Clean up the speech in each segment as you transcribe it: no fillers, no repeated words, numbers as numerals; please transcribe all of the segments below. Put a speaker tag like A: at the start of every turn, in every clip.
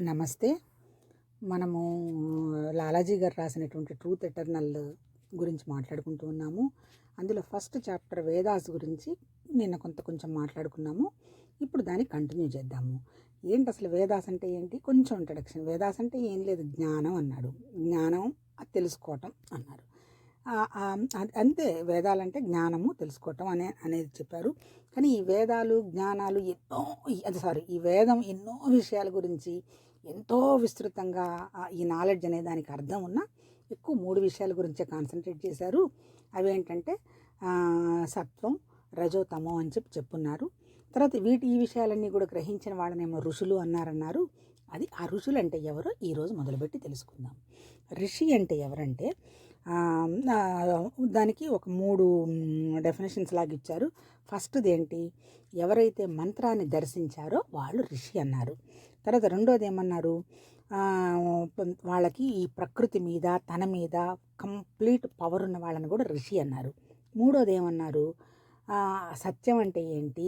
A: నమస్తే. మనము లాలాజీ గారు రాసినటువంటి ట్రూత్ ఎటర్నల్ గురించి మాట్లాడుకుంటూ ఉన్నాము. అందులో ఫస్ట్ చాప్టర్ వేదాస్ గురించి నిన్న కొంచెం మాట్లాడుకున్నాము. ఇప్పుడు దాన్ని కంటిన్యూ చేద్దాము. ఏంటి అసలు వేదాస్ అంటే ఏంటి? కొంచెం ఇంట్రడక్షన్. వేదాస్ అంటే ఏం లేదు, జ్ఞానం అన్నాడు. జ్ఞానం తెలుసుకోవటం అన్నారు. అంతే, వేదాలంటే జ్ఞానము తెలుసుకోవటం అనేది చెప్పారు. కానీ ఈ వేదాలు జ్ఞానాలు ఈ వేదం ఎన్నో విషయాల గురించి ఎంతో విస్తృతంగా ఈ నాలెడ్జ్ అనే దానికి అర్థం ఉన్న ఎక్కువ 3 విషయాల గురించే కాన్సన్ట్రేట్ చేశారు. అవేంటంటే సత్వం, రజో, తమో అని చెప్పున్నారు. తర్వాత ఈ విషయాలన్నీ కూడా గ్రహించిన వాళ్ళనేమో ఋషులు అన్నారు. అది ఆ ఋషులు అంటే ఎవరో ఈరోజు మొదలుపెట్టి తెలుసుకుందాం. ఋషి అంటే ఎవరంటే దానికి ఒక 3 డెఫినేషన్స్ లాగా ఇచ్చారు. ఫస్ట్ది ఏంటి? ఎవరైతే మంత్రాన్ని దర్శించారో వాళ్ళు ఋషి అన్నారు. తర్వాత రెండోది ఏమన్నారు? వాళ్ళకి ఈ ప్రకృతి మీద, తన మీద కంప్లీట్ పవర్ ఉన్న వాళ్ళని కూడా ఋషి అన్నారు. మూడోది ఏమన్నారు? సత్యం అంటే ఏంటి,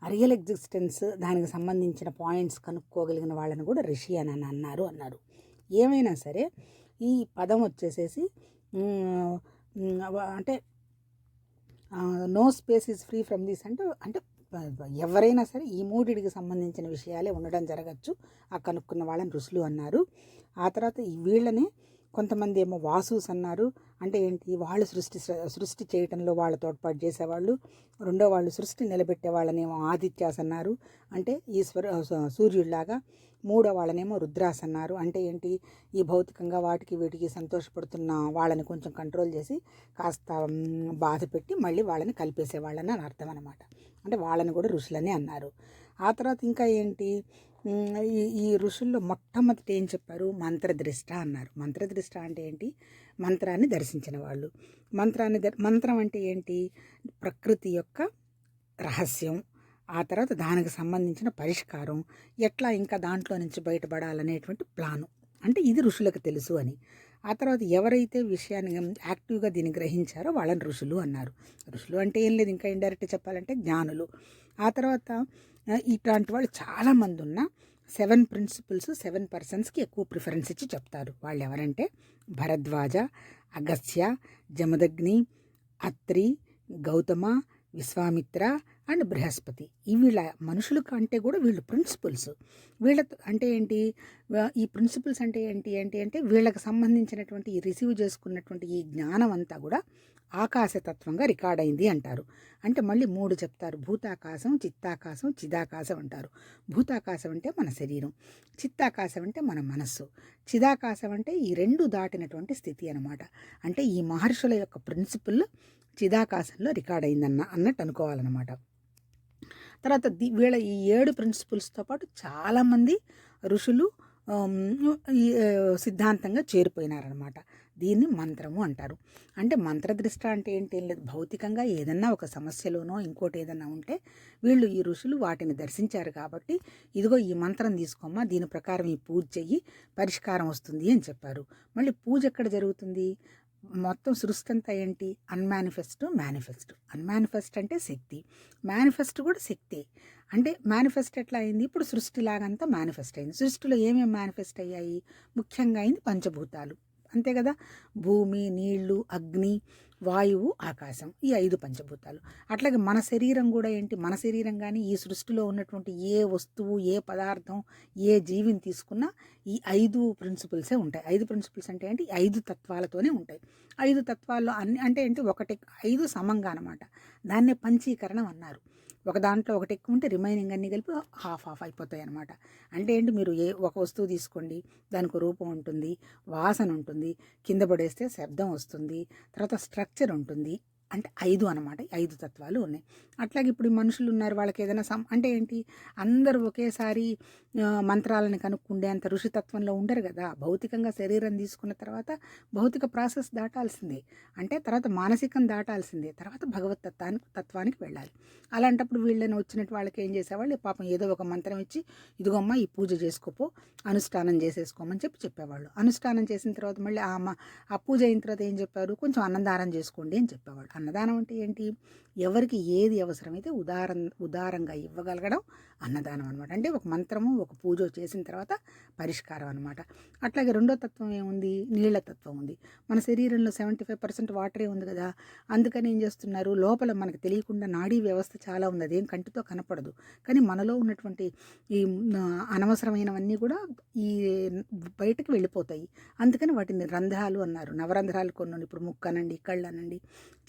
A: రియల్ ఎగ్జిస్టెన్స్, దానికి సంబంధించిన పాయింట్స్ కనుక్కోగలిగిన వాళ్ళని కూడా ఋషి అని అన్నారు. ఏమైనా సరే ఈ పదం వచ్చేసేసి అంటే no space is free from this అంటే ఎవరైనా సరే ఈ 3టికి సంబంధించిన విషయాలే ఉండడం జరగచ్చు. ఆ కనుక్కున్న వాళ్ళని ఋషులు అన్నారు. ఆ తర్వాత వీళ్ళని కొంతమంది ఏమో వాసూస్ అన్నారు. అంటే ఏంటి? వాళ్ళు సృష్టి చేయటంలో వాళ్ళు తోడ్పాటు చేసేవాళ్ళు. రెండో వాళ్ళు సృష్టి నిలబెట్టే వాళ్ళనేమో ఆదిత్యాస్ అన్నారు, అంటే సూర్యుడిలాగా. మూడో వాళ్ళనేమో రుద్రాస్ అన్నారు. అంటే ఏంటి? ఈ భౌతికంగా వీటికి సంతోషపడుతున్న వాళ్ళని కొంచెం కంట్రోల్ చేసి కాస్త బాధ పెట్టి మళ్ళీ వాళ్ళని కలిపేసే వాళ్ళని అని అర్థం అనమాట. అంటే వాళ్ళని కూడా ఋషులని అన్నారు. ఆ తర్వాత ఇంకా ఏంటి? ఈ ఋషుల్లో మొట్టమొదటి ఏం చెప్పారు? మంత్రదృష్ట అన్నారు. మంత్రదృష్ట అంటే ఏంటి? మంత్రాన్ని దర్శించిన వాళ్ళు. మంత్రం అంటే ఏంటి? ప్రకృతి యొక్క రహస్యం, ఆ తర్వాత దానికి సంబంధించిన పరిష్కారం, ఎట్లా ఇంకా దాంట్లో నుంచి బయటపడాలనేటువంటి ప్లాను. అంటే ఇది ఋషులకు తెలుసు అని. ఆ తర్వాత ఎవరైతే విషయాన్ని యాక్టివ్గా దీన్ని గ్రహించారో వాళ్ళని ఋషులు అన్నారు. ఋషులు అంటే ఏం లేదు, ఇంకా ఇండైరెక్ట్గా చెప్పాలంటే జ్ఞానులు. ఆ తర్వాత ఇట్లాంటి వాళ్ళు చాలామంది ఉన్న 7 ప్రిన్సిపల్స్ 7 పర్సన్స్కి ఎక్కువ ప్రిఫరెన్స్ ఇచ్చి చెప్తారు. వాళ్ళు ఎవరంటే భరద్వాజ, అగస్త్య, జమదగ్ని, అత్రి, గౌతమ, విశ్వామిత్ర అండ్ బృహస్పతి. వీళ్ళ మనుషుల కంటే కూడా వీళ్ళు ప్రిన్సిపల్స్. వీళ్ళతో అంటే ఏంటి? ఈ ప్రిన్సిపల్స్ అంటే ఏంటి అంటే వీళ్ళకి సంబంధించినటువంటి రిసీవ్ చేసుకున్నటువంటి ఈ జ్ఞానం అంతా కూడా ఆకాశతత్వంగా రికార్డ్ అయింది అంటారు. అంటే మళ్ళీ 3 చెప్తారు. భూతాకాశం, చిత్తాకాశం, చిదాకాశం అంటారు. భూతాకాశం అంటే మన శరీరం, చిత్తాకాశం అంటే మన మనస్సు, చిదాకాశం అంటే ఈ 2 దాటినటువంటి స్థితి అనమాట. అంటే ఈ మహర్షుల యొక్క ప్రిన్సిపల్ చిదాకాశంలో రికార్డ్ అన్నట్టు అనుకోవాలన్నమాట. తర్వాత వీళ్ళ ఈ 7 ప్రిన్సిపల్స్తో పాటు చాలామంది ఋషులు ఈ సిద్ధాంతంగా చేరిపోయినారనమాట. దీన్ని మంత్రము అంటారు. అంటే మంత్రదృష్ట అంటే ఏంటి? లేదు, భౌతికంగా ఏదన్నా ఒక సమస్యలోనో ఇంకోటి ఏదన్నా ఉంటే వీళ్ళు ఈ ఋషులు వాటిని దర్శించారు కాబట్టి ఇదిగో ఈ మంత్రం తీసుకోమ్మా, దీని ప్రకారం ఈ పూజ చెయ్యి, పరిష్కారం వస్తుంది అని చెప్పారు. మళ్ళీ పూజ ఎక్కడ జరుగుతుంది? మొత్తం సృష్టి అంతా ఏంటి? Unmanifest, manifest. అన్మానిఫెస్ట్ అంటే శక్తి, మేనిఫెస్ట్ కూడా శక్తి. అంటే మేనిఫెస్ట్ ఎట్లా అయింది? ఇప్పుడు సృష్టిలాగంతా మేనిఫెస్ట్ అయింది. సృష్టిలో ఏమేమి మేనిఫెస్ట్ అయ్యాయి? ముఖ్యంగా అయింది పంచభూతాలు, అంతే కదా. భూమి, నీళ్లు, అగ్ని, వాయువు, ఆకాశం, ఈ 5 పంచభూతాలు. అట్లాగే మన శరీరం కూడా ఏంటి? మన శరీరం కానీ ఈ సృష్టిలో ఉన్నటువంటి ఏ వస్తువు, ఏ పదార్థం, ఏ జీవిని తీసుకున్నా ఈ 5 ప్రిన్సిపల్సే ఉంటాయి. 5 ప్రిన్సిపల్స్ అంటే ఏంటి? 5 తత్వాలతోనే ఉంటాయి. 5 తత్వాల్లో అన్ని అంటే ఏంటి? 5 సమంగా అనమాట. దాన్నే పంచీకరణం అన్నారు. ఒక దాంట్లో ఒకటి ఎక్కువ ఉంటే రిమైనింగ్ అన్నీ కలిపి హాఫ్ అయిపోతాయి అనమాట. అంటే ఏంటి? మీరు ఒక వస్తువు తీసుకోండి, దానికి రూపం ఉంటుంది, వాసన ఉంటుంది, కింద పడేస్తే శబ్దం వస్తుంది, తర్వాత స్ట్రక్చర్ ఉంటుంది. అంటే 5 అనమాట. 5 తత్వాలు ఉన్నాయి. అట్లాగే ఇప్పుడు మనుషులు ఉన్నారు, వాళ్ళకి ఏదైనా అంటే ఏంటి? అందరూ ఒకేసారి మంత్రాలను కనుక్కుండే అంత ఋషితత్వంలో ఉండరు కదా. భౌతికంగా శరీరం తీసుకున్న తర్వాత భౌతిక ప్రాసెస్ దాటాల్సిందే, అంటే తర్వాత మానసికం దాటాల్సిందే, తర్వాత భగవత్ తత్వానికి వెళ్ళాలి. అలాంటప్పుడు వీళ్ళని వచ్చినట్టు వాళ్ళకి ఏం చేసేవాళ్ళు? పాపం ఏదో ఒక మంత్రం ఇచ్చి ఇదిగోమ్మ ఈ పూజ చేసుకోపో, అనుష్ఠానం చేసేసుకోమని చెప్పేవాళ్ళు. అనుష్ఠానం చేసిన తర్వాత మళ్ళీ ఆ పూజ అయిన తర్వాత ఏం చెప్పారు? కొంచెం అన్నదానం చేసుకోండి అని చెప్పేవాళ్ళు. అన్నదానం అంటే ఏంటి? ఎవరికి ఏది అవసరమైతే ఉదారంగా ఇవ్వగలగడం అన్నదానం అనమాట. అంటే ఒక మంత్రము, ఒక పూజ చేసిన తర్వాత పరిష్కారం అనమాట. అట్లాగే రెండో తత్వం ఏముంది? నీళ్ల తత్వం ఉంది. మన శరీరంలో 75% వాటరే ఉంది కదా. అందుకని ఏం చేస్తున్నారు, లోపల మనకు తెలియకుండా నాడీ వ్యవస్థ చాలా ఉంది. అదేం కంటితో కనపడదు, కానీ మనలో ఉన్నటువంటి ఈ అనవసరమైనవన్నీ కూడా ఈ బయటకు వెళ్ళిపోతాయి. అందుకని వాటిని రంధ్రాలు అన్నారు. నవరంధ్రాలు కొన్ని, ఇప్పుడు ముక్కు అనండి, కళ్ళు అనండి,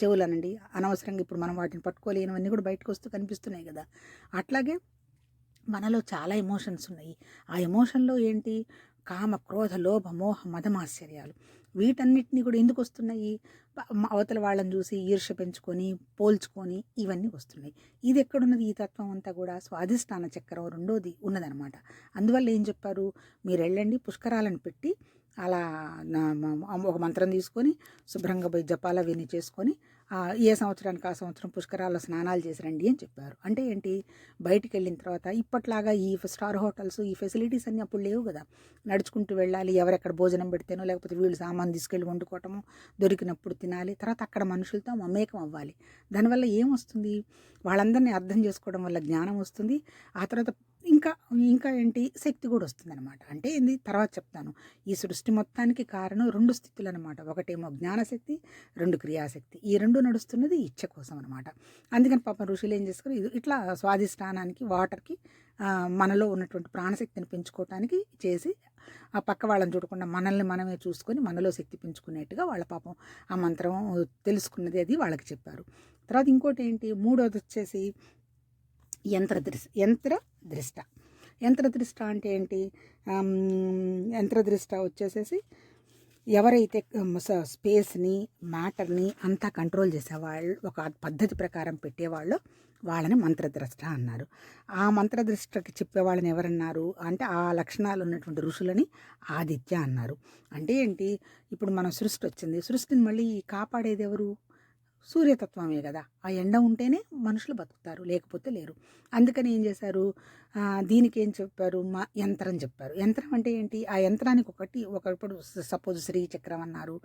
A: చెవులు అనండి, అనవసరంగా ఇప్పుడు మనం వాటిని పట్టుకోలేనివన్నీ కూడా బయటకు వస్తూ కనిపిస్తున్నాయి కదా. అట్లాగే మనలో చాలా ఎమోషన్స్ ఉన్నాయి. ఆ ఎమోషన్లో ఏంటి? కామ, క్రోధ, లోభ, మోహ, మదమాశ్చర్యాలు. వీటన్నిటిని కూడా ఎందుకు వస్తున్నాయి? అవతల వాళ్ళని చూసి ఈర్ష్య పెంచుకొని, పోల్చుకొని ఇవన్నీ వస్తున్నాయి. ఇది ఎక్కడున్నది? ఈ తత్వం అంతా కూడా స్వాధిష్టాన చక్రం రెండోది ఉన్నదనమాట. అందువల్ల ఏం చెప్పారు? మీరు వెళ్ళండి, పుష్కరాలను పెట్టి అలా ఒక మంత్రం తీసుకొని శుభ్రంగా పోయి జపాలు అవన్నీ చేసుకొని ఏ సంవత్సరానికి ఆ సంవత్సరం పుష్కరాల్లో స్నానాలు చేసి రండి అని చెప్పారు. అంటే ఏంటి? బయటికి వెళ్ళిన తర్వాత ఇప్పట్లాగా ఈ స్టార్ హోటల్స్, ఈ ఫెసిలిటీస్ అన్నీ అప్పుడు లేవు కదా. నడుచుకుంటూ వెళ్ళాలి, ఎవరెక్కడ భోజనం పెడితేనో లేకపోతే వీళ్ళు సామాన్ తీసుకెళ్ళి వండుకోవటము, దొరికినప్పుడు తినాలి, తర్వాత అక్కడ మనుషులతో మమేకం అవ్వాలి. దానివల్ల ఏమొస్తుంది? వాళ్ళందరినీ అర్థం చేసుకోవడం వల్ల జ్ఞానం వస్తుంది. ఆ తర్వాత ఇంకా ఇంకా ఏంటి? శక్తి కూడా వస్తుంది అనమాట. అంటే ఏంది? తర్వాత చెప్తాను. ఈ సృష్టి మొత్తానికి కారణం రెండు స్థితులు అనమాట. ఒకటేమో జ్ఞానశక్తి, రెండు క్రియాశక్తి. ఈ రెండు నడుస్తున్నది ఇచ్చ కోసం అనమాట. అందుకని పాపం ఋషులు ఏం చేసుకుని ఇట్లా స్వాధిష్టానానికి, వాటర్కి, మనలో ఉన్నటువంటి ప్రాణశక్తిని పెంచుకోవటానికి చేసి ఆ పక్క వాళ్ళని చూడకుండా మనల్ని మనమే చూసుకొని మనలో శక్తి పెంచుకునేట్టుగా వాళ్ళ పాపం ఆ మంత్రం తెలుసుకున్నది అది వాళ్ళకి చెప్పారు. తర్వాత ఇంకోటి ఏంటి? మూడోది వచ్చేసి యంత్రదృష్ట. యంత్రదృష్ట అంటే ఏంటి? యంత్రదృష్ట వచ్చేసేసి ఎవరైతే స్పేస్ని, మ్యాటర్ని అంతా కంట్రోల్ చేసేవాళ్ళు, ఒక పద్ధతి ప్రకారం పెట్టేవాళ్ళు, వాళ్ళని మంత్రద్రష్ట అన్నారు. ఆ మంత్రదృష్టకి చెప్పేవాళ్ళని ఎవరన్నారు అంటే ఆ లక్షణాలు ఉన్నటువంటి ఋషులని ఆదిత్య అన్నారు. అంటే ఏంటి? ఇప్పుడు మన సృష్టి వచ్చింది, సృష్టిని మళ్ళీ కాపాడేది ఎవరు? సూర్యతత్వమే కదా. ఆ ఎండ ఉంటేనే మనుషులు బతుకుతారు, లేకపోతే లేరు. అందుకని ఏం చేశారు? దీనికి ఏం చెప్పారు? యంత్రం చెప్పారు. యంత్రం అంటే ఏంటి? ఆ యంత్రానికి ఒకప్పుడు సపోజ్ శ్రీచక్రం అన్నారు,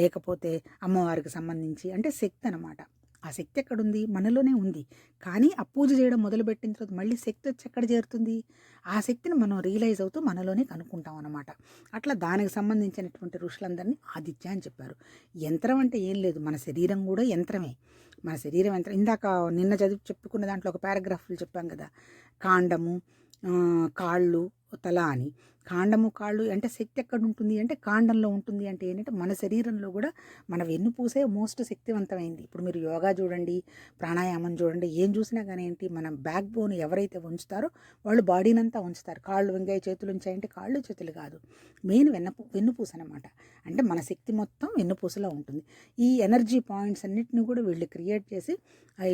A: లేకపోతే అమ్మవారికి సంబంధించి అంటే శక్తి అనమాట. ఆ శక్తి ఎక్కడుంది? మనలోనే ఉంది. కానీ ఆ పూజ చేయడం మొదలుపెట్టిన తర్వాత మళ్ళీ శక్తి వచ్చి ఎక్కడ చేరుతుంది? ఆ శక్తిని మనం రియలైజ్ అవుతూ మనలోనే కనుక్కుంటాం అనమాట. అట్లా దానికి సంబంధించినటువంటి ఋషులందరినీ ఆదిత్య అని చెప్పారు. యంత్రం అంటే ఏం లేదు, మన శరీరం కూడా యంత్రమే. మన శరీరం యంత్రం. ఇందాక నిన్న చెప్పుకున్న దాంట్లో ఒక పారాగ్రాఫ్లు చెప్పాం కదా, కాండము, కాళ్ళు, తల అని. కాండము, కాళ్ళు అంటే శక్తి ఎక్కడ ఉంటుంది అంటే కాండంలో ఉంటుంది. అంటే ఏంటంటే మన శరీరంలో కూడా మన వెన్నుపూసే మోస్ట్ శక్తివంతమైంది. ఇప్పుడు మీరు యోగా చూడండి, ప్రాణాయామం చూడండి, ఏం చూసినా కానీ ఏంటి, మన బ్యాక్ బోన్ ఎవరైతే ఉంచుతారో వాళ్ళు బాడీని అంతా ఉంచుతారు. కాళ్ళు వంగాయి, చేతులు ఉంచాయంటే కాళ్ళు చేతులు కాదు, మెయిన్ వెన్నుపూస అనమాట. అంటే మన శక్తి మొత్తం వెన్నుపూసలో ఉంటుంది. ఈ ఎనర్జీ పాయింట్స్ అన్నిటిని కూడా వీళ్ళు క్రియేట్ చేసి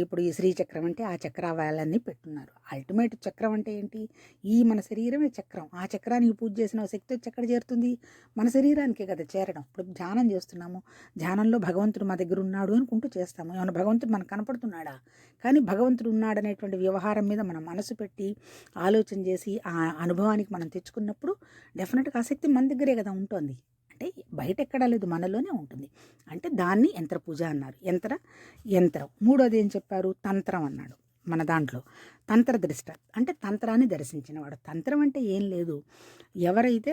A: ఇప్పుడు ఈ శ్రీచక్రం అంటే ఆ చక్రాలన్నీ పెట్టున్నారు. అల్టిమేట్ చక్రం అంటే ఏంటి? ఈ మన శరీరమే చక్రం. ఆ చక్రానికి పూజ చేసిన శక్తి వచ్చి ఎక్కడ చేరుతుంది? మన శరీరానికే కదా చేరడం. ఇప్పుడు ధ్యానం చేస్తున్నాము, ధ్యానంలో భగవంతుడు మా దగ్గర ఉన్నాడు అనుకుంటూ చేస్తాము. ఏమైనా భగవంతుడు మనకు కనపడుతున్నాడా? కానీ భగవంతుడు ఉన్నాడనేటువంటి వ్యవహారం మీద మనం మనసు పెట్టి ఆలోచన చేసి ఆ అనుభవానికి మనం తెచ్చుకున్నప్పుడు డెఫినెట్గా ఆ శక్తి మన దగ్గరే కదా ఉంటుంది. అంటే బయట ఎక్కడా లేదు, మనలోనే ఉంటుంది. అంటే దాన్ని యంత్ర పూజ అన్నారు. యంత్రం. మూడోది ఏం చెప్పారు? తంత్రం అన్నాడు. మన దాంట్లో తంత్రదృష్ట అంటే తంత్రాన్ని దర్శించినవాడు. తంత్రం అంటే ఏం లేదు, ఎవరైతే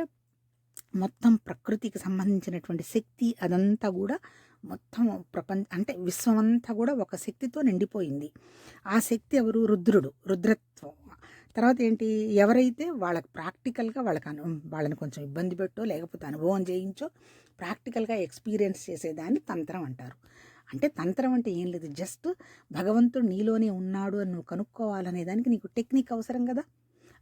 A: మొత్తం ప్రకృతికి సంబంధించినటువంటి శక్తి అదంతా కూడా మొత్తం అంటే విశ్వమంతా కూడా ఒక శక్తితో నిండిపోయింది. ఆ శక్తి ఎవరు? రుద్రత్వం. తర్వాత ఏంటి? ఎవరైతే వాళ్ళకి ప్రాక్టికల్గా వాళ్ళని కొంచెం ఇబ్బంది పెట్టో లేకపోతే అనుభవం చేయించో ప్రాక్టికల్గా ఎక్స్పీరియన్స్ చేసేదాన్ని తంత్రం అంటారు. అంటే తంత్రం అంటే ఏం లేదు, జస్ట్ భగవంతుడు నీలోనే ఉన్నాడు అని నువ్వు కనుక్కోవాలనే దానికి నీకు టెక్నిక్ అవసరం కదా.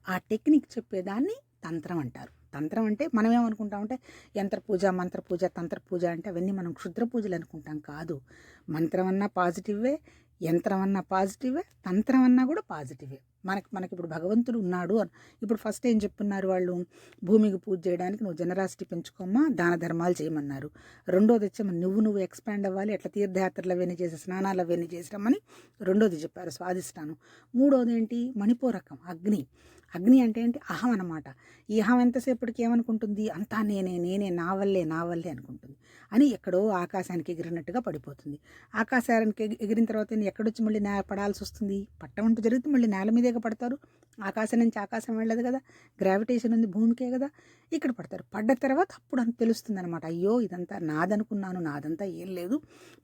A: ఆ టెక్నిక్ చెప్పేదాన్ని తంత్రం అంటారు. తంత్రం అంటే మనం ఏమనుకుంటామంటే యంత్ర పూజ, మంత్ర పూజ, తంత్ర పూజ అంటే అవన్నీ మనం క్షుద్ర పూజలు అనుకుంటాం. కాదు, మంత్రం అన్నా పాజిటివే, యంత్రం అన్నా పాజిటివే, తంత్రం అన్నా కూడా పాజిటివే. మనకి ఇప్పుడు భగవంతుడు ఉన్నాడు అని. ఇప్పుడు ఫస్ట్ ఏం చెప్పున్నారు వాళ్ళు, భూమికి పూజ చేయడానికి నువ్వు జనరాసిటీ పెంచుకోమ్మా, దాన ధర్మాలు చేయమన్నారు. రెండోది వచ్చేమో నువ్వు ఎక్స్పాండ్ అవ్వాలి, ఎట్లా తీర్థయాత్రలు అవన్నీ చేసి స్నానాలు అవన్నీ చేసిరమ్మని రెండోది చెప్పారు, స్వాదిష్టానం. మూడోది ఏంటి, మణిపూరకం, అగ్ని అంటే ఏంటి, అహం అన్నమాట. ఈ అహం ఎంతసేపటికి ఏమనుకుంటుంది, అంతా నేనే నా వల్లే అనుకుంటుంది అని ఎక్కడో ఆకాశానికి ఎగిరినట్టుగా పడిపోతుంది. ఆకాశానికి ఎగిరిన తర్వాత ఎక్కడొచ్చి మళ్ళీ పడాల్సి వస్తుంది, పట్టమంటూ జరిగితే మళ్ళీ నేల మీదేగా పడతారు. ఆకాశం నుంచి ఆకాశం వెళ్ళదు కదా, గ్రావిటేషన్ ఉంది భూమికే కదా, ఇక్కడ పడతారు. పడ్డ తర్వాత అప్పుడు అని తెలుస్తుంది అనమాట, అయ్యో ఇదంతా నాదనుకున్నాను, నాదంతా ఏం లేదు,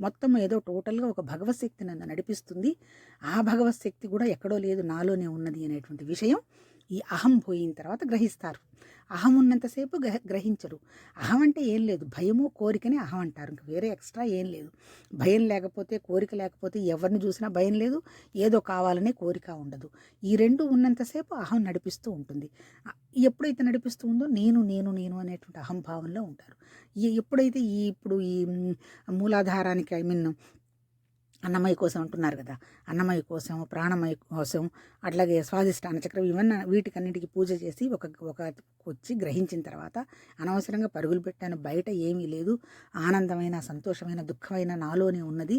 A: మొత్తం ఏదో టోటల్గా ఒక భగవత్ శక్తి నన్ను నడిపిస్తుంది, ఆ భగవత్ శక్తి కూడా ఎక్కడో లేదు నాలోనే ఉన్నది అనేటువంటి విషయం ఈ అహం పోయిన తర్వాత గ్రహిస్తారు. అహం ఉన్నంతసేపు గ్రహించరు. అహం అంటే ఏం లేదు, భయము కోరికనే అహం అంటారు, ఇంక వేరే ఎక్స్ట్రా ఏం లేదు. భయం లేకపోతే, కోరిక లేకపోతే ఎవరిని చూసినా భయం లేదు, ఏదో కావాలనే కోరిక ఉండదు. ఈ రెండు ఉన్నంతసేపు అహం నడిపిస్తూ ఉంటుంది. ఎప్పుడైతే నడిపిస్తూ ఉందో నేను అనేటువంటి అహంభావంలో ఉంటారు. ఎప్పుడైతే ఇప్పుడు ఈ మూలాధారానికి అన్నమయ్య కోసం అంటున్నారు కదా, అన్నమయ్య కోసం, ప్రాణమయ కోసం, అట్లాగే స్వాదిష్టాన చక్రం, ఇవన్నీ వీటికన్నిటికీ పూజ చేసి ఒక వచ్చి గ్రహించిన తర్వాత అనవసరంగా పరుగులు పెట్టాను, బయట ఏమీ లేదు, ఆనందమైన, సంతోషమైన, దుఃఖమైన నాలోనే ఉన్నది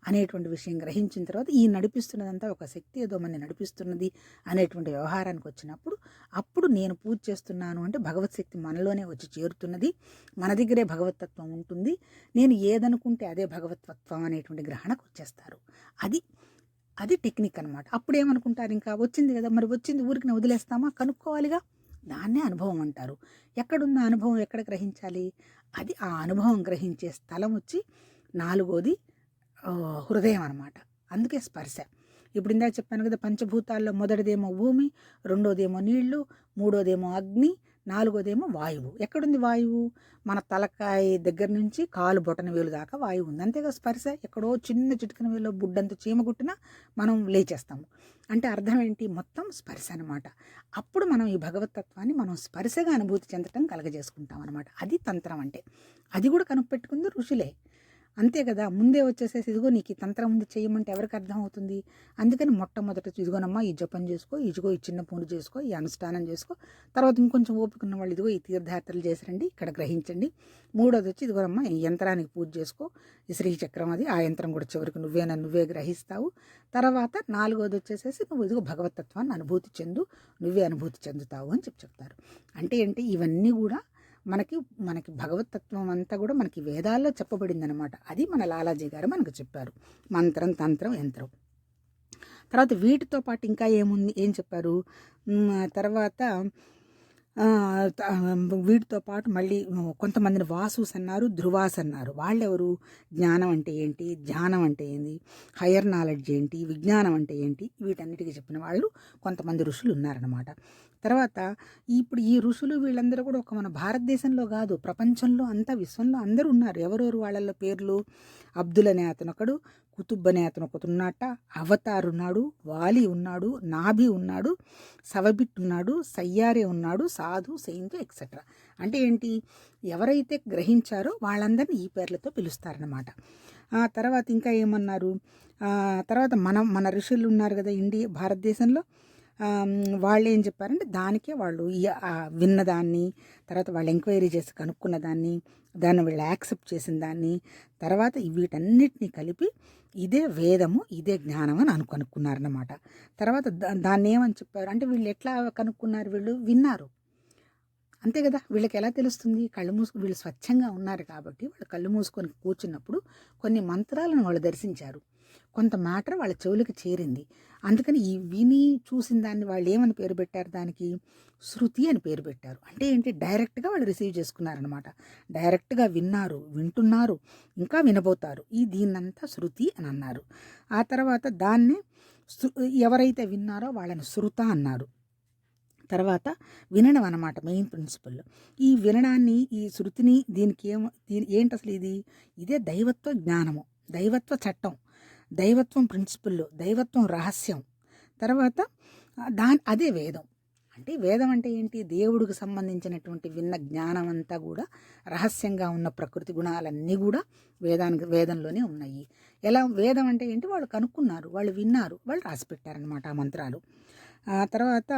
A: అనేటువంటి విషయం గ్రహించిన తర్వాత ఈ నడిపిస్తున్నదంతా ఒక శక్తి ఏదో మన నడిపిస్తున్నది అనేటువంటి వ్యవహారానికి వచ్చినప్పుడు అప్పుడు నేను పూజ చేస్తున్నాను అంటే భగవత్ శక్తి మనలోనే వచ్చి చేరుతున్నది, మన దగ్గరే భగవతత్వం ఉంటుంది, నేను ఏదనుకుంటే అదే భగవతత్వం అనేటువంటి గ్రహణకు వచ్చేస్తాను. అది టెక్నిక్ అనమాట. అప్పుడు ఏమనుకుంటారు, ఇంకా వచ్చింది కదా, మరి వచ్చింది ఊరికి వదిలేస్తామా, కనుక్కోవాలిగా, దాన్నే అనుభవం అంటారు. ఎక్కడున్న అనుభవం ఎక్కడ గ్రహించాలి, అది ఆ అనుభవం గ్రహించే స్థలం వచ్చి నాలుగోది హృదయం అనమాట. అందుకే స్పర్శ. ఇప్పుడు ఇందాక చెప్పాను కదా, పంచభూతాల్లో మొదటిదేమో భూమి, రెండోదేమో నీళ్లు, మూడోదేమో అగ్ని, నాలుగోదేమో వాయువు. ఎక్కడుంది వాయువు, మన తలకాయ దగ్గర నుంచి కాలు బొటన వేలు దాకా వాయువు ఉంది. అంతేగా స్పర్శ, ఎక్కడో చిన్న చిటికన వేలో బుడ్డంత చీమ కుట్టినా మనం లేచేస్తాము. అంటే అర్థం ఏంటి, మొత్తం స్పర్శ అనమాట. అప్పుడు మనం ఈ భగవతత్వాన్ని మనం స్పర్శగా అనుభూతి చెందటం కలగజేసుకుంటాం అనమాట. అది తంత్రం అంటే. అది కూడా కనుపెట్టుకుంది ఋషులే, అంతే కదా. ముందే వచ్చేసేసి ఇదిగో నీకు ఈ తంత్రం ఉంది చేయమంటే ఎవరికి అర్థం అవుతుంది. అందుకని మొట్టమొదట ఇదిగోనమ్మా ఈ జపం చేసుకో, ఇదిగో ఈ చిన్న పూజ చేసుకో, ఈ అనుష్ఠానం చేసుకో, తర్వాత ఇంకొంచెం ఓపిక ఉన్న వాళ్ళు ఇదిగో ఈ తీర్థయాత్రలు చేసిరండి, ఇక్కడ గ్రహించండి. మూడోది వచ్చి ఇదిగోనమ్మా ఈ యంత్రానికి పూజ చేసుకో, ఈ శ్రీచక్రం అది, ఆ యంత్రం కూడా చివరికి నువ్వే గ్రహిస్తావు. తర్వాత నాలుగోది వచ్చేసేసి నువ్వు ఇదిగో భగవతత్వాన్ని అనుభూతి చెందు, నువ్వే అనుభూతి చెందుతావు అని చెప్తారు. అంటే ఏంటి, ఇవన్నీ కూడా మనకి భగవతత్వం అంతా కూడా మనకి వేదాల్లో చెప్పబడింది అనమాట. అది మన లాలాజీ గారు మనకు చెప్పారు, మంత్రం, తంత్రం, యంత్రం. తర్వాత వీటితో పాటు ఇంకా ఏం చెప్పారు, తర్వాత వీటితో పాటు మళ్ళీ కొంతమందిని వాసుస్ అన్నారు, ధ్రువాస్ అన్నారు. వాళ్ళెవరు, జ్ఞానం అంటే ఏంటి, ధ్యానం అంటే ఏంటి, హయ్యర్ నాలెడ్జ్ ఏంటి, విజ్ఞానం అంటే ఏంటి, వీటన్నిటికీ చెప్పిన వాళ్ళు కొంతమంది ఋషులు ఉన్నారనమాట. తర్వాత ఇప్పుడు ఈ ఋషులు వీళ్ళందరూ కూడా ఒక మన భారతదేశంలో కాదు, ప్రపంచంలో అంతా, విశ్వంలో అందరూ ఉన్నారు. ఎవరెవరు వాళ్ళల్లో పేర్లు, అబ్దుల్ అనే అతను ఒకడు, కుతుబ్ అనే అతను ఒకతున్నట్ట, అవతార్ ఉన్నాడు, వాలి ఉన్నాడు, నాభి ఉన్నాడు, సవబిట్ ఉన్నాడు, సయ్యారే ఉన్నాడు, సాధు, సెయింట్ ఎక్సెట్రా. అంటే ఏంటి, ఎవరైతే గ్రహించారో వాళ్ళందరినీ ఈ పేర్లతో పిలుస్తారనమాట. తర్వాత ఇంకా ఏమన్నారు, తర్వాత మన ఋషులు ఉన్నారు కదా భారతదేశంలో, వాళ్ళు ఏం చెప్పారంటే దానికే వాళ్ళు విన్నదాన్ని, తర్వాత వాళ్ళు ఎంక్వైరీ చేసి కనుక్కున్న దాన్ని వీళ్ళు యాక్సెప్ట్ చేసిన దాన్ని, తర్వాత వీటన్నిటిని కలిపి ఇదే వేదము, ఇదే జ్ఞానం అని కనుక్కున్నారన్నమాట. తర్వాత దాన్ని ఏమని చెప్పారు అంటే, వీళ్ళు ఎట్లా కనుక్కున్నారు, వీళ్ళు విన్నారు అంతే కదా. వీళ్ళకి ఎలా తెలుస్తుంది, వీళ్ళు స్వచ్ఛంగా ఉన్నారు కాబట్టి వాళ్ళు కళ్ళు మూసుకొని కూర్చున్నప్పుడు కొన్ని మంత్రాలను వాళ్ళు దర్శించారు, కొంత మ్యాటర్ వాళ్ళ చెవులకు చేరింది. అందుకని ఈ విని చూసిన దాన్ని వాళ్ళు ఏమని పేరు పెట్టారు, దానికి శృతి అని పేరు పెట్టారు. అంటే ఏంటి, డైరెక్ట్గా వాళ్ళు రిసీవ్ చేసుకున్నారనమాట. డైరెక్ట్గా వింటున్నారు, ఇంకా వినబోతారు. దీన్నంతా శృతి అని అన్నారు. ఆ తర్వాత దాన్ని ఎవరైతే విన్నారో వాళ్ళని శృత అన్నారు. తర్వాత వినడం అన్నమాట మెయిన్ ప్రిన్సిపల్. ఈ వినడాన్ని, ఈ శృతిని, దీనికి ఏంటి అసలు ఇదే దైవత్వ జ్ఞానము, దైవత్వ చట్టం, దైవత్వం ప్రిన్సిపల్, దైవత్వం రహస్యం. తర్వాత అదే వేదం. అంటే వేదం అంటే ఏంటి, దేవుడికి సంబంధించినటువంటి విన్న జ్ఞానం అంతా కూడా రహస్యంగా ఉన్న ప్రకృతి గుణాలన్నీ కూడా వేదంలోనే ఉన్నాయి. ఎలా వేదం అంటే ఏంటి, వాళ్ళు కనుక్కున్నారు, వాళ్ళు విన్నారు, వాళ్ళు రాసిపెట్టారనమాట ఆ మంత్రాలు. ఆ తర్వాత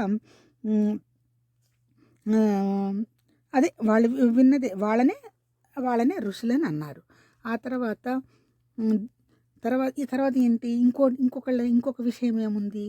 A: అదే వాళ్ళు విన్నదే వాళ్ళనే ఋషులని అన్నారు. ఆ తర్వాత తర్వాత ఏంటి ఇంకొక విషయం ఏముంది,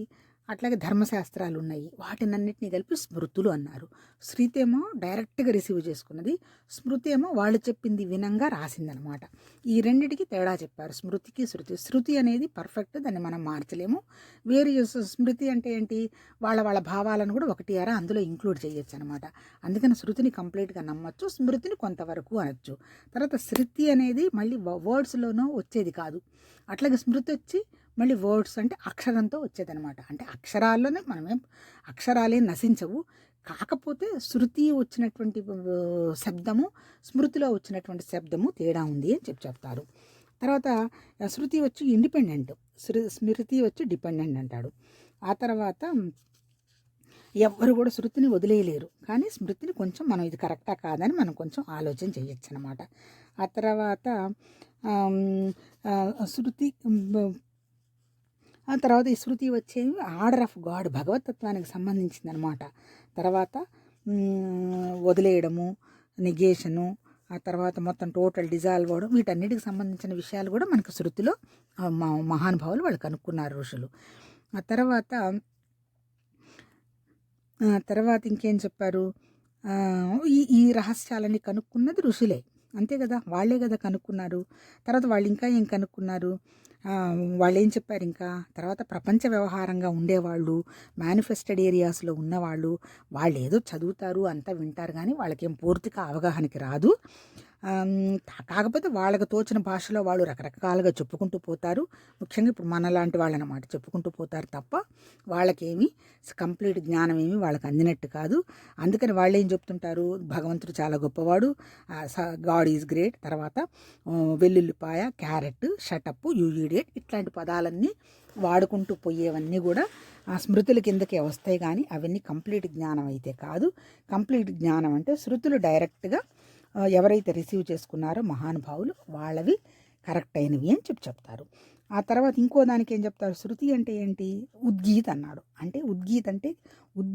A: అట్లాగే ధర్మశాస్త్రాలు ఉన్నాయి, వాటినన్నిటినీ కలిపి స్మృతులు అన్నారు. శృతి ఏమో డైరెక్ట్గా రిసీవ్ చేసుకున్నది, స్మృతి ఏమో వాళ్ళు చెప్పింది వినంగా రాసిందనమాట. ఈ రెండిటికి తేడా చెప్పారు, స్మృతికి శృతి అనేది పర్ఫెక్ట్, దాన్ని మనం మార్చలేము. వేరు స్మృతి అంటే ఏంటి, వాళ్ళ భావాలను కూడా ఒకటి అరా అందులో ఇంక్లూడ్ చేయొచ్చు అనమాట. అందుకని శృతిని కంప్లీట్గా నమ్మచ్చు, స్మృతిని కొంతవరకు అనొచ్చు. తర్వాత శృతి అనేది మళ్ళీ వర్డ్స్లోనూ వచ్చేది కాదు, అట్లాగే స్మృతి వచ్చి మళ్ళీ వర్డ్స్ అంటే అక్షరంతో వచ్చేదనమాట. అంటే అక్షరాల్లోనే అక్షరాలే నశించవు, కాకపోతే శృతి వచ్చినటువంటి శబ్దము, స్మృతిలో వచ్చినటువంటి శబ్దము తేడా ఉంది అని చెప్తారు. తర్వాత శృతి వచ్చి ఇండిపెండెంట్, స్మృతి వచ్చి డిపెండెంట్ అంటాడు. ఆ తర్వాత ఎవ్వరు కూడా శృతిని వదిలేయలేరు, కానీ స్మృతిని కొంచెం మనం ఇది కరెక్టా కాదని మనం కొంచెం ఆలోచన చేయొచ్చు అనమాట. ఆ తర్వాత ఈ శృతి వచ్చేవి ఆర్డర్ ఆఫ్ గాడ్, భగవతత్వానికి సంబంధించిందనమాట. తర్వాత వదిలేయడము, నెగేషను, ఆ తర్వాత మొత్తం టోటల్ డిజాల్వ్ అవ్వడం, వీటన్నిటికి సంబంధించిన విషయాలు కూడా మనకు శృతిలో మహానుభావులు వాళ్ళు కనుక్కున్నారు, ఋషులు. ఆ తర్వాత ఇంకేం చెప్పారు, ఈ రహస్యాలని కనుక్కున్నది ఋషులే, అంతే కదా, వాళ్ళే కదా కనుక్కున్నారు. తర్వాత వాళ్ళు ఇంకా ఏం కనుక్కున్నారు, వాళ్ళు ఏం చెప్పారు, ఇంకా తర్వాత ప్రపంచ వ్యవహారంగా ఉండేవాళ్ళు, మేనిఫెస్టెడ్ ఏరియాస్లో ఉన్నవాళ్ళు, వాళ్ళు ఏదో చదువుతారు అంతా వింటారు, కానీ వాళ్ళకేం పూర్తిగా అవగాహనకి రాదు. కాకపోతే వాళ్ళకు తోచిన భాషలో వాళ్ళు రకరకాలుగా చెప్పుకుంటూ పోతారు. ముఖ్యంగా ఇప్పుడు మనలాంటి వాళ్ళనమాట చెప్పుకుంటూ పోతారు తప్ప వాళ్ళకేమి కంప్లీట్ జ్ఞానం ఏమి వాళ్ళకి అందినట్టు కాదు. అందుకని వాళ్ళు ఏం చెప్తుంటారు, భగవంతుడు చాలా గొప్పవాడు, గాడ్ ఈజ్ గ్రేట్, తర్వాత వెల్లుల్లిపాయ, క్యారెట్, షటప్, యూ ఇడియట్, ఇట్లాంటి పదాలన్నీ వాడుకుంటూ పోయేవన్నీ కూడా ఆ స్మృతుల కిందకే వస్తాయి, కానీ అవన్నీ కంప్లీట్ జ్ఞానం అయితే కాదు. కంప్లీట్ జ్ఞానం అంటే శృతులు డైరెక్ట్గా ఎవరైతే రిసీవ్ చేసుకున్నారో మహానుభావులు వాళ్ళవి కరెక్ట్ అయినవి అని చెప్తారు. ఆ తర్వాత ఇంకో దానికి ఏం చెప్తారు, శృతి అంటే ఏంటి, ఉద్గీత్ అన్నాడు. అంటే ఉద్గీత్ అంటే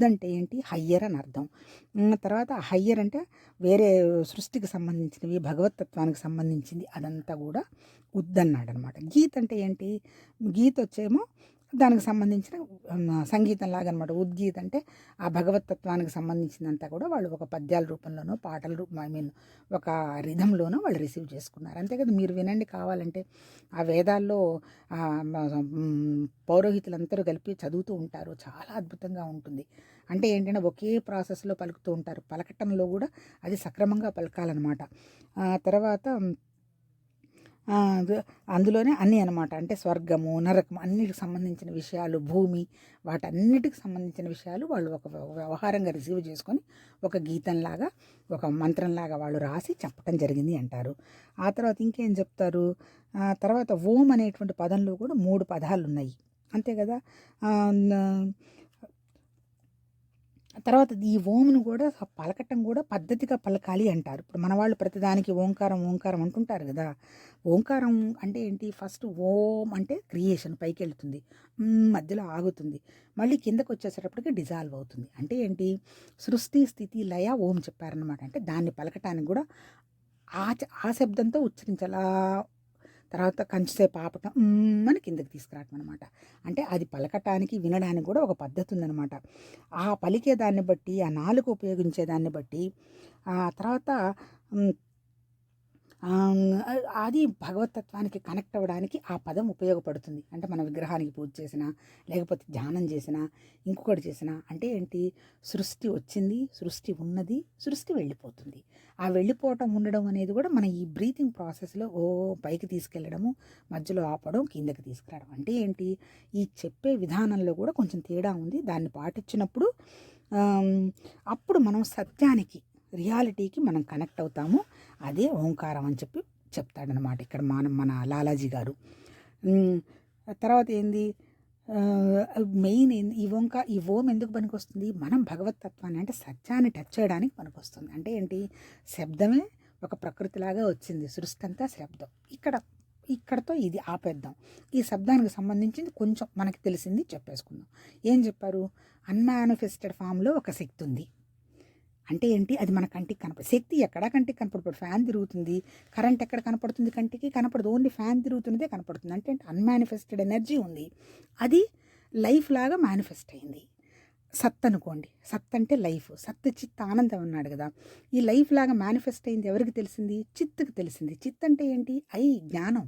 A: అంటే ఏంటి, హయ్యర్ అని అర్థం. తర్వాత హయ్యర్ అంటే వేరే సృష్టికి సంబంధించినవి, భగవతత్వానికి సంబంధించింది, అదంతా కూడా అన్నాడు అనమాట. గీత్ అంటే ఏంటి, గీత్ వచ్చేమో దానికి సంబంధించిన సంగీతం లాగా అనమాట. ఉద్గీత్ అంటే ఆ భగవతత్వానికి సంబంధించినంతా కూడా వాళ్ళు ఒక పద్యాల రూపంలోనో, పాటల రూపం, ఒక రిధంలోనో వాళ్ళు రిసీవ్ చేసుకున్నారు, అంతే కదా. మీరు వినండి కావాలంటే, ఆ వేదాల్లో పౌరోహితులందరూ కలిపి చదువుతూ ఉంటారు, చాలా అద్భుతంగా ఉంటుంది. అంటే ఏంటంటే ఒకే ప్రాసెస్లో పలుకుతూ ఉంటారు, పలకటంలో కూడా అది సక్రమంగా పలకాలన్నమాట. తర్వాత అందులోనే అన్నీ అనమాట, అంటే స్వర్గము, నరకము, అన్నిటికి సంబంధించిన విషయాలు, భూమి, వాటన్నిటికి సంబంధించిన విషయాలు వాళ్ళు ఒక వ్యవహారంగా రిసీవ్ చేసుకొని ఒక గీతంలాగా, ఒక మంత్రంలాగా వాళ్ళు రాసి చెప్పడం జరిగింది అంటారు. ఆ తర్వాత ఇంకేం చెప్తారు, తర్వాత ఓం అనేటువంటి పదంలో కూడా 3 పదాలు ఉన్నాయి, అంతే కదా. తర్వాత ఈ ఓంను కూడా పలకటం కూడా పద్ధతిగా పలకాలి అంటారు. ఇప్పుడు మన వాళ్ళు ప్రతిదానికి ఓంకారం అంటుంటారు కదా. ఓంకారం అంటే ఏంటి, ఫస్ట్ ఓం అంటే క్రియేషన్ పైకి వెళ్తుంది, మధ్యలో ఆగుతుంది, మళ్ళీ కిందకు వచ్చేసేటప్పటికి డిజాల్వ్ అవుతుంది. అంటే ఏంటి, సృష్టి, స్థితి, లయ, ఓం చెప్పారనమాట. అంటే దాన్ని పలకటానికి కూడా ఆ శబ్దంతో ఉచ్చరించాలి. తర్వాత కంచిసేపు ఆపటం, అని కిందకి తీసుకురావటం అనమాట. అంటే అది పలకటానికి, వినడానికి కూడా ఒక పద్ధతి ఉందనమాట. ఆ పలికే దాన్ని బట్టి, ఆ నాలుక ఉపయోగించే దాన్ని బట్టి, ఆ తర్వాత అది భగవతత్వానికి కనెక్ట్ అవ్వడానికి ఆ పదం ఉపయోగపడుతుంది. అంటే మన విగ్రహానికి పూజ చేసినా, లేకపోతే ధ్యానం చేసినా, ఇంకొకటి చేసినా, అంటే ఏంటి, సృష్టి వచ్చింది, సృష్టి ఉన్నది, సృష్టి వెళ్ళిపోతుంది. ఆ వెళ్ళిపోవటం ఉండడం అనేది కూడా మన ఈ బ్రీతింగ్ ప్రాసెస్లో పైకి తీసుకెళ్ళడము, మధ్యలో ఆపడం, కిందకి తీసుకురావడం. అంటే ఏంటి, ఈ చెప్పే విధానంలో కూడా కొంచెం తేడా ఉంది. దాన్ని పాటించినప్పుడు అప్పుడు మనం సత్యానికి, రియాలిటీకి మనం కనెక్ట్ అవుతాము. అదే ఓంకారం అని చెప్తాడనమాట ఇక్కడ మన లాలాజీ గారు. తర్వాత ఏంది, మెయిన్ ఏంది, ఈ ఓం ఎందుకు పనికొస్తుంది, మనం భగవతత్వాన్ని అంటే సత్యాన్ని టచ్ చేయడానికి పనికొస్తుంది. అంటే ఏంటి, శబ్దమే ఒక ప్రకృతిలాగా వచ్చింది, సృష్టి అంతా శబ్దం. ఇక్కడ ఇక్కడతో ఇది ఆపేద్దాం. ఈ శబ్దానికి సంబంధించింది కొంచెం మనకి తెలిసింది చెప్పేసుకుందాం. ఏం చెప్పారు? అన్మానిఫెస్టెడ్ ఫామ్లో ఒక శక్తి ఉంది. అంటే ఏంటి? అది మన కంటికి కనపడదు. శక్తి ఎక్కడా కంటికి కనపడదు. ఫ్యాన్ తిరుగుతుంది, కరెంట్ ఎక్కడ కనపడుతుంది? కంటికి కనపడదు. ఓన్లీ ఫ్యాన్ తిరుగుతున్నదే కనపడుతుంది. అంటే అన్మానిఫెస్టెడ్ ఎనర్జీ ఉంది. అది లైఫ్ లాగా మేనిఫెస్ట్ అయింది. సత్ అనుకోండి. సత్ అంటే లైఫ్. సత్ చిత్ ఆనందం అన్నాడు కదా. ఈ లైఫ్ లాగా మేనిఫెస్ట్ అయింది ఎవరికి తెలిసింది? చిత్తుకి తెలిసింది. చిత్ అంటే ఏంటి? జ్ఞానం.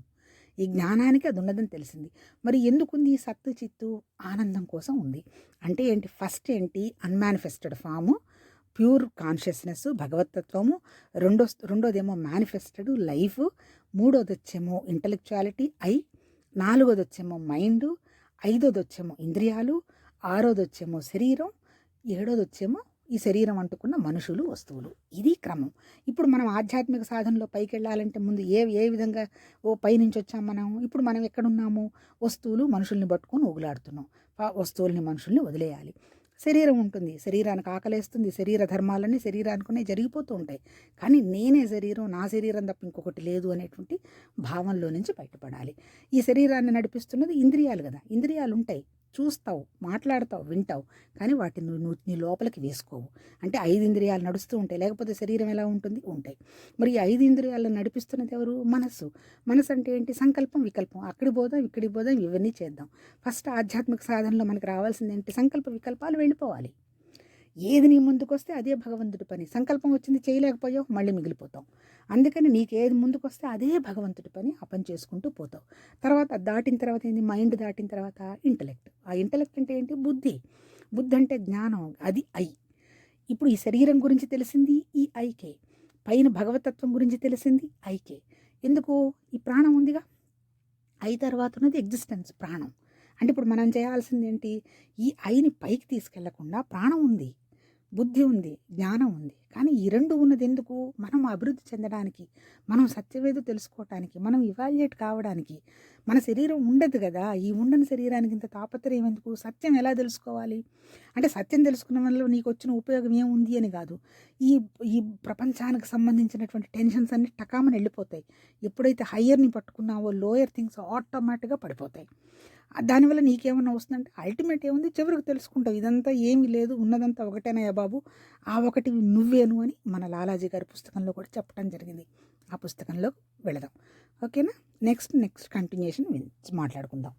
A: ఈ జ్ఞానానికి అది ఉన్నదని తెలిసింది. మరి ఎందుకుంది? ఈ సత్తు చిత్తు ఆనందం కోసం ఉంది. అంటే ఏంటి? ఫస్ట్ ఏంటి? అన్మానిఫెస్టెడ్ ఫాము, ప్యూర్ కాన్షియస్నెస్, భగవతత్వము. రెండోదేమో మేనిఫెస్టెడ్ లైఫ్. మూడోది వచ్చేమో ఇంటలెక్చువాలిటీ నాలుగోది వచ్చేమో మైండ్. ఐదోది వచ్చేమో ఇంద్రియాలు. ఆరోది వచ్చేమో శరీరం. ఏడోది వచ్చేమో ఈ శరీరం అంటుకున్న మనుషులు, వస్తువులు. ఇది క్రమం. ఇప్పుడు మనం ఆధ్యాత్మిక సాధనలో పైకి వెళ్ళాలంటే ముందు ఏ విధంగా పైనుంచి వచ్చాం మనం? ఇప్పుడు మనం ఎక్కడున్నాము? వస్తువులు మనుషుల్ని పట్టుకొని ఊగులాడుతున్నాం. వస్తువుల్ని మనుషుల్ని వదిలేయాలి. శరీరం ఉంటుంది, శరీరానికి ఆకలేస్తుంది, శరీర ధర్మాలన్నీ శరీరానికునే జరిగిపోతూ ఉంటాయి. కానీ నేనే శరీరం, నా శరీరం తప్ప ఇంకొకటి లేదు అనేటువంటి భావంలో నుంచి బయటపడాలి. ఈ శరీరాన్ని నడిపిస్తున్నది ఇంద్రియాలు కదా. ఇంద్రియాలు ఉంటాయి, చూస్తావు, మాట్లాడతావు, వింటావు, కానీ వాటిని నువ్వు నీ లోపలికి వేసుకోవు. అంటే 5 ఇంద్రియాలు నడుస్తూ ఉంటాయి, లేకపోతే శరీరం ఎలా ఉంటుంది? ఉంటాయి. మరి ఈ 5 ఇంద్రియాలను నడిపిస్తున్నది ఎవరు? మనస్సు. మనసు అంటే ఏంటి? సంకల్పం, వికల్పం. అక్కడికి పోదాం, ఇక్కడికి పోదాం, ఇవన్నీ చేద్దాం. ఫస్ట్ ఆధ్యాత్మిక సాధనలో మనకు రావాల్సింది ఏంటి? సంకల్ప వికల్పాలు వెళ్ళిపోవాలి. ఏది నీ ముందుకు వస్తే అదే భగవంతుడి పని. సంకల్పం వచ్చింది చేయలేకపోయావు, మళ్ళీ మిగిలిపోతావు. అందుకని నీకు ఏది ముందుకు వస్తే అదే భగవంతుడి పని. ఆ పని చేసుకుంటూ పోతావు. తర్వాత దాటిన తర్వాత ఏంది? మైండ్ దాటిన తర్వాత ఇంటలెక్ట్. ఆ ఇంటలెక్ట్ అంటే ఏంటి? బుద్ధి. బుద్ధి అంటే జ్ఞానం. అది ఇప్పుడు ఈ శరీరం గురించి తెలిసింది ఈ ఐకే. పైన భగవతత్వం గురించి తెలిసింది ఐకే. ఎందుకు? ఈ ప్రాణం ఉందిగా. తర్వాత ఉన్నది ఎగ్జిస్టెన్స్, ప్రాణం. అంటే ఇప్పుడు మనం చేయాల్సింది ఏంటి? ఈ ఐని పైకి తీసుకెళ్లకుండా, ప్రాణం ఉంది, బుద్ధి ఉంది, జ్ఞానం ఉంది, కానీ ఈ రెండు ఉన్నది ఎందుకు? మనం అభివృద్ధి చెందడానికి, మనం సత్యవేదో తెలుసుకోవటానికి, మనం ఇవాల్యుయేట్ కావడానికి. మన శరీరం ఉండదు కదా. ఈ ఉండని శరీరానికి ఇంత తాపత్రయం ఎందుకు? సత్యం ఎలా తెలుసుకోవాలి? అంటే సత్యం తెలుసుకున్న వల్ల నీకు వచ్చిన ఉపయోగం ఏముంది అని కాదు. ఈ ఈ ప్రపంచానికి సంబంధించినటువంటి టెన్షన్స్ అన్ని టకామని వెళ్ళిపోతాయి. ఎప్పుడైతే హయ్యర్ని పట్టుకున్నావో లోయర్ థింగ్స్ ఆటోమేటిక్గా పడిపోతాయి. దానివల్ల నీకేమన్నా వస్తుందంటే అల్టిమేట్ ఏముంది? చివరికి తెలుసుకుంటావు ఇదంతా ఏమీ లేదు, ఉన్నదంతా ఒకటేనయ్యా బాబు, ఆ ఒకటి నువ్వేను అని మన లాలాజీ గారి పుస్తకంలో కూడా చెప్పడం జరిగింది. ఆ పుస్తకంలో వెళదాం. ఓకేనా? నెక్స్ట్ కంటిన్యూషన్ మాట్లాడుకుందాం.